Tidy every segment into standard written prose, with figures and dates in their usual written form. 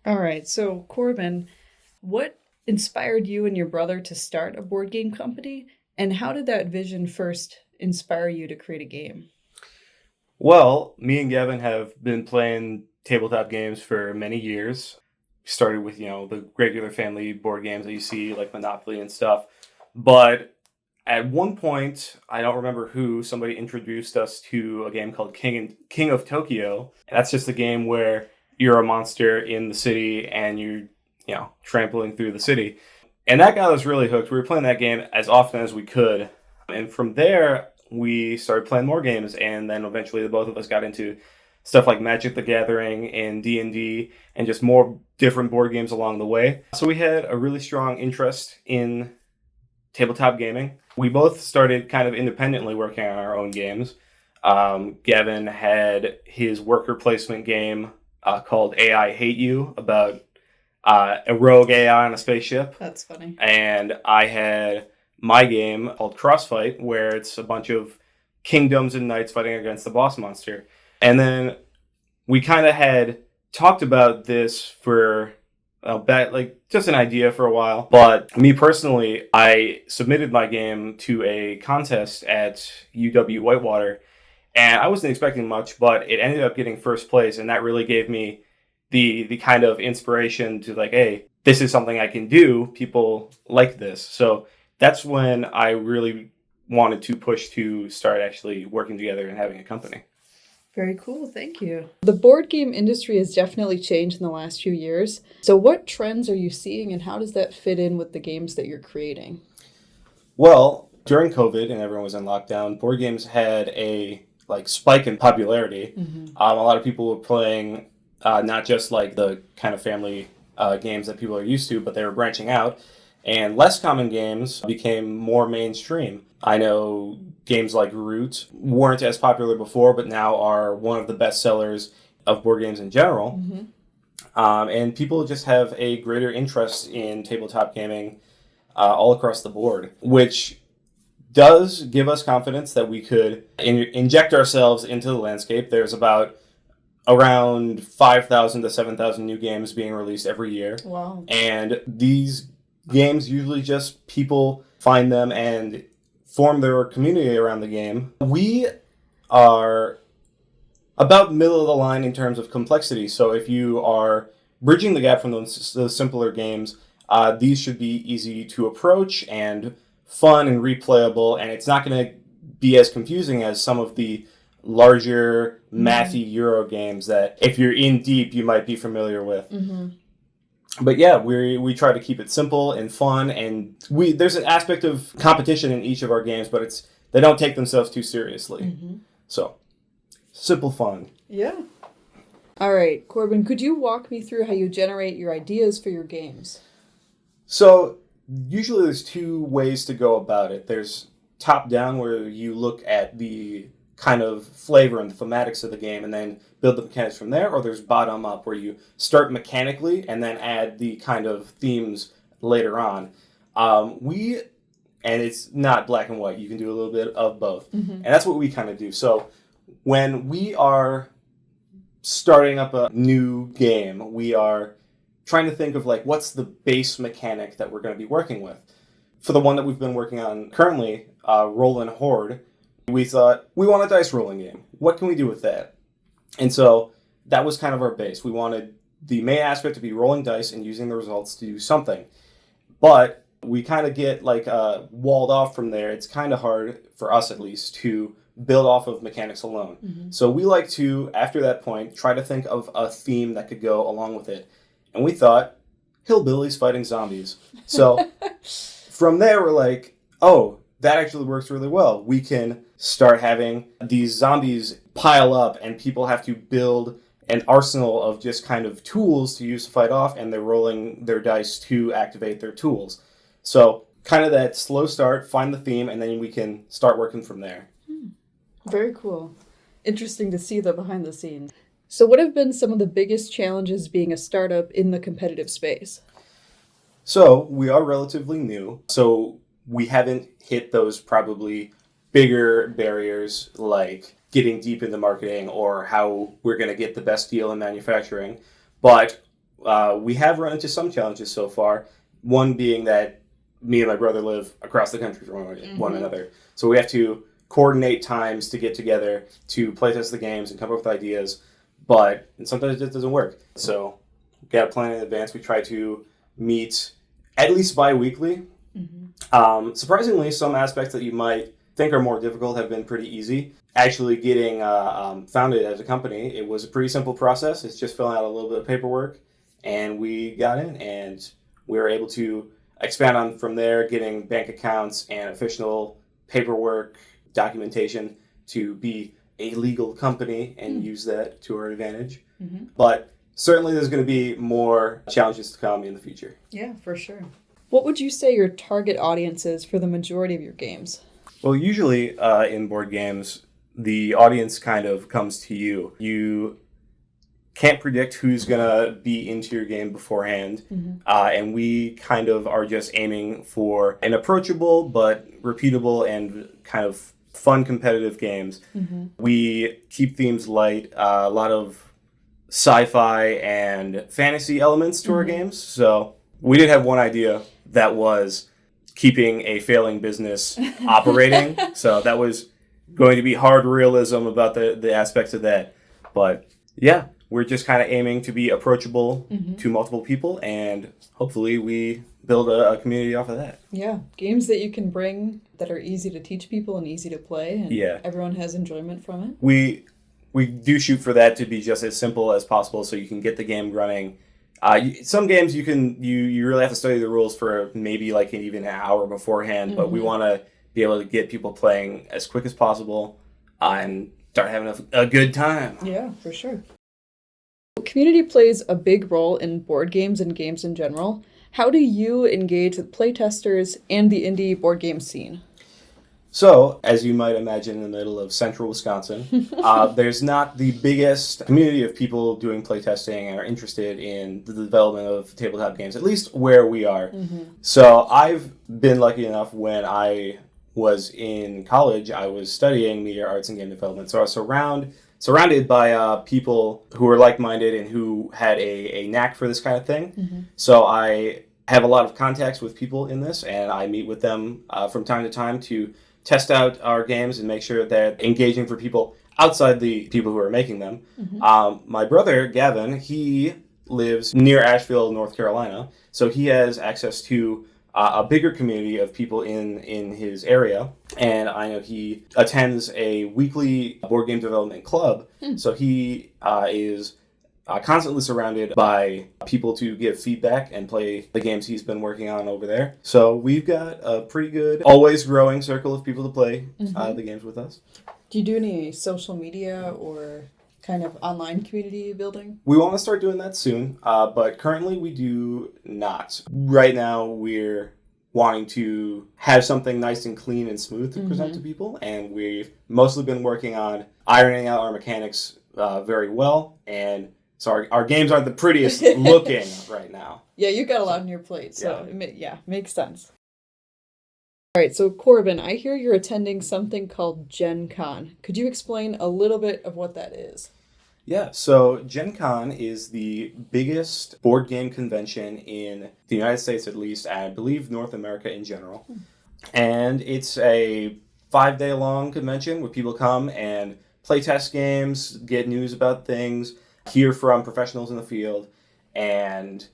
All right. So, Corbin, what inspired you and your brother to start a board game company? And how did that vision first inspire you to create a game? Well, me and Gavin have been playing tabletop games for many years. Started with, the regular family board games that you see, like Monopoly and stuff. But at one point, I don't remember who, somebody introduced us to a game called King of Tokyo. That's just a game where you're a monster in the city and you're trampling through the city. And that got us really hooked. We were playing that game as often as we could. And from there, we started playing more games. And then eventually the both of us got into stuff like Magic the Gathering and D&D and just more different board games along the way. So we had a really strong interest in tabletop gaming. We both started kind of independently working on our own games. Gavin had his worker placement game called AI Hate You about a rogue AI on a spaceship. That's funny. And I had my game called Crossfight, where it's a bunch of kingdoms and knights fighting against the boss monster. And then we kind of had talked about this for just an idea for a while. But me personally, I submitted my game to a contest at UW Whitewater, and I wasn't expecting much, but it ended up getting first place, and that really gave me the kind of inspiration to like, hey, this is something I can do. People like this. So that's when I really wanted to push to start actually working together and having a company. Very cool. Thank you. The board game industry has definitely changed in the last few years. So, what trends are you seeing and how does that fit in with the games that you're creating? Well, during COVID and everyone was in lockdown, board games had a spike in popularity. A lot of people were playing not just like the kind of family games that people are used to, but they were branching out. And less common games became more mainstream. I know games like Root weren't as popular before, but now are one of the best sellers of board games in general. And people just have a greater interest in tabletop gaming all across the board, which does give us confidence that we could inject ourselves into the landscape. There's about around 5,000 to 7,000 new games being released every year. Wow. And these games usually just people find them and form their community around the game. We are about middle of the line in terms of complexity. So if you are bridging the gap from those simpler games, these should be easy to approach and fun and replayable, and it's not going to be as confusing as some of the larger mathy Euro games that if you're in deep you might be familiar with. But yeah, we try to keep it simple and fun, and there's an aspect of competition in each of our games, but they don't take themselves too seriously. So simple fun. Yeah. All right, Corbin, could you walk me through how you generate your ideas for your games? So usually there's two ways to go about it. There's top down, where you look at the kind of flavor and the thematics of the game and then build the mechanics from there, or there's bottom up, where you start mechanically and then add the kind of themes later on. And it's not black and white. You can do a little bit of both. And that's what we kind of do. So when we are starting up a new game, we are trying to think of what's the base mechanic that we're going to be working with. For the one that we've been working on currently, Roll and Horde, we thought, we want a dice rolling game. What can we do with that? And so that was kind of our base. We wanted the main aspect to be rolling dice and using the results to do something. But we kind of get walled off from there. It's kind of hard, for us at least, to build off of mechanics alone. So we like to, after that point, try to think of a theme that could go along with it. And we thought, hillbillies fighting zombies. So from there, we're like, oh, that actually works really well. We can start having these zombies pile up and people have to build an arsenal of just kind of tools to use to fight off, and they're rolling their dice to activate their tools. So kind of that slow start, find the theme, and then we can start working from there. Very cool. Interesting to see the behind the scenes. So what have been some of the biggest challenges being a startup in the competitive space? So we are relatively new, so we haven't hit those probably bigger barriers like getting deep into marketing or how we're going to get the best deal in manufacturing. But we have run into some challenges so far. One being that me and my brother live across the country from one another. So we have to coordinate times to get together to play test the games and come up with ideas. But sometimes it just doesn't work. So we got to plan in advance. We try to meet at least bi-weekly. Surprisingly, some aspects that you might think are more difficult have been pretty easy. Actually getting founded as a company, it was a pretty simple process. It's just filling out a little bit of paperwork, and we got in, and we were able to expand on from there, getting bank accounts and official paperwork documentation to be a legal company and use that to our advantage. But certainly there's going to be more challenges to come in the future. Yeah, for sure. What would you say your target audience is for the majority of your games? Well, usually in board games, the audience kind of comes to you. You can't predict who's going to be into your game beforehand. And we kind of are just aiming for an approachable but repeatable and kind of fun competitive games. We keep themes light, a lot of sci-fi and fantasy elements to our games. So we did have one idea that was keeping a failing business operating. So that was going to be hard realism about the aspects of that. But yeah, we're just kind of aiming to be approachable to multiple people, and hopefully we build a community off of that. Yeah, games that you can bring that are easy to teach people and easy to play, and everyone has enjoyment from it. We do shoot for that to be just as simple as possible, so you can get the game running. Some games you really have to study the rules for maybe like even an hour beforehand, but we want to be able to get people playing as quick as possible and start having a good time. Yeah, for sure. Community plays a big role in board games and games in general. How do you engage with playtesters and the indie board game scene? So, as you might imagine, in the middle of central Wisconsin, there's not the biggest community of people doing playtesting and are interested in the development of tabletop games, at least where we are. So I've been lucky enough when I was in college, I was studying media arts and game development. So I was surrounded by people who were like-minded and who had a knack for this kind of thing. So I have a lot of contacts with people in this, and I meet with them from time to time to test out our games and make sure that they're engaging for people outside the people who are making them. My brother, Gavin, he lives near Asheville, North Carolina, so he has access to a bigger community of people in his area, and I know he attends a weekly board game development club, so he is constantly surrounded by people to give feedback and play the games he's been working on over there. So we've got a pretty good, always growing circle of people to play the games with us. Do you do any social media or kind of online community building? We want to start doing that soon, but currently we do not. Right now we're wanting to have something nice and clean and smooth to present to people, and we've mostly been working on ironing out our mechanics very well, and so our games aren't the prettiest looking right now. Yeah, you got a lot on your plate, so makes sense. All right, so Corbin, I hear you're attending something called Gen Con. Could you explain a little bit of what that is? Yeah, so Gen Con is the biggest board game convention in the United States, at least, and I believe North America in general. And it's a 5-day-long convention where people come and play test games, get news about things, hear from professionals in the field, and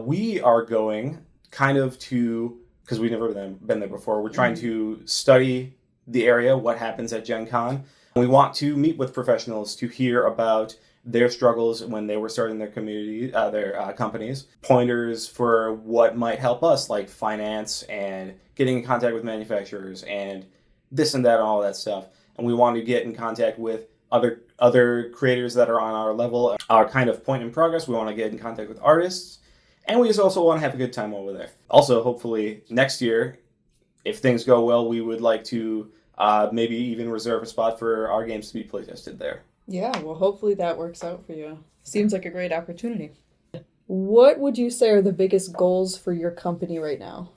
we are going kind of to, because we've never been there before, we're trying to study the area, what happens at Gen Con. We want to meet with professionals to hear about their struggles when they were starting their community, their companies, pointers for what might help us, like finance and getting in contact with manufacturers and this and that and all that stuff. And we want to get in contact with other creators that are on our level, our kind of point in progress. We want to get in contact with artists, and we just also want to have a good time over there. Also, hopefully next year, if things go well, we would like to maybe even reserve a spot for our games to be playtested there. Yeah, well, hopefully that works out for you. Seems like a great opportunity. What would you say are the biggest goals for your company right now?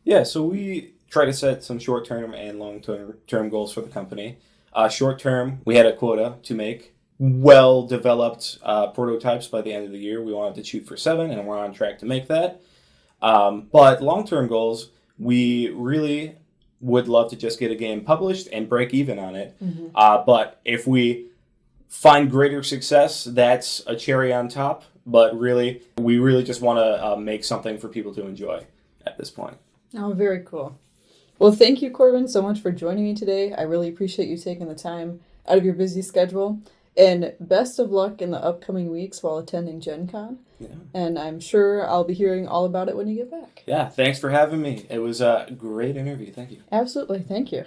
Yeah, so we try to set some short-term and long-term goals for the company. Short-term, we had a quota to make well-developed prototypes by the end of the year. We wanted to shoot for 7, and we're on track to make that. But long-term goals, we really would love to just get a game published and break even on it. But if we find greater success, that's a cherry on top. But really, we really just want to make something for people to enjoy at this point. Oh, very cool. Well, thank you, Corbin, so much for joining me today. I really appreciate you taking the time out of your busy schedule. And best of luck in the upcoming weeks while attending Gen Con. Yeah. And I'm sure I'll be hearing all about it when you get back. Yeah, thanks for having me. It was a great interview. Thank you. Absolutely. Thank you.